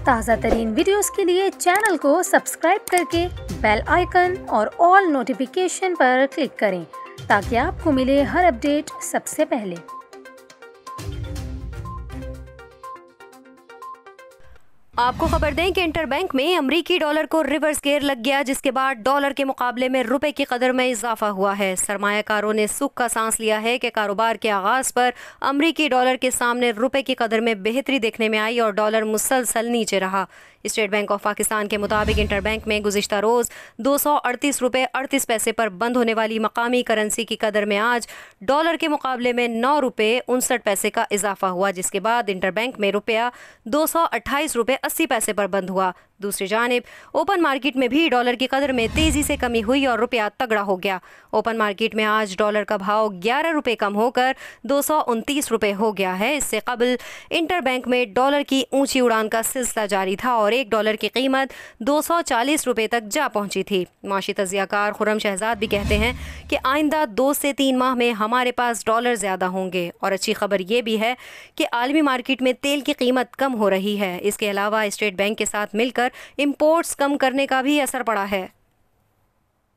ताज़ा तरीन वीडियोस के लिए चैनल को सब्सक्राइब करके बेल आइकन और ऑल नोटिफिकेशन पर क्लिक करें ताकि आपको मिले हर अपडेट सबसे पहले। आपको खबर दें कि इंटरबैंक में अमरीकी डॉलर को रिवर्स गियर लग गया, जिसके बाद डॉलर के मुकाबले में रुपए की कदर में इजाफा हुआ है। सरमायाकारों ने सुख का सांस लिया है कि कारोबार के आगाज पर अमरीकी डॉलर के सामने रुपए की कदर में बेहतरी देखने में आई और डॉलर मुसलसल नीचे रहा। स्टेट बैंक ऑफ पाकिस्तान के मुताबिक इंटरबैंक में गुज़िश्ता रोज़ 238 रुपये 38 पैसे पर बंद होने वाली मकामी करेंसी की कदर में आज डॉलर के मुकाबले में 9 रुपये 59 पैसे का इजाफा हुआ, जिसके बाद इंटरबैंक में रुपया 228 रुपये 80 पैसे पर बंद हुआ। दूसरी जानिब ओपन मार्केट में भी डॉलर की कदर में तेजी से कमी हुई और रुपया तगड़ा हो गया। ओपन मार्केट में आज डॉलर का भाव 11 रुपये कम होकर 229 रुपये हो गया है। इससे कबल इंटरबैंक में डॉलर की ऊंची उड़ान का सिलसिला जारी था और $1 की कीमत 240 रुपये तक जा पहुंची थी। माशी तजियाकार खुर्रम शहजाद भी कहते हैं कि आइंदा 2 से 3 माह में हमारे पास डॉलर ज़्यादा होंगे। और अच्छी खबर यह भी है कि आलमी मार्केट में तेल की कीमत कम हो रही है। इसके अलावा स्टेट बैंक के साथ मिलकर इंपोर्ट्स कम करने का भी असर पड़ा है।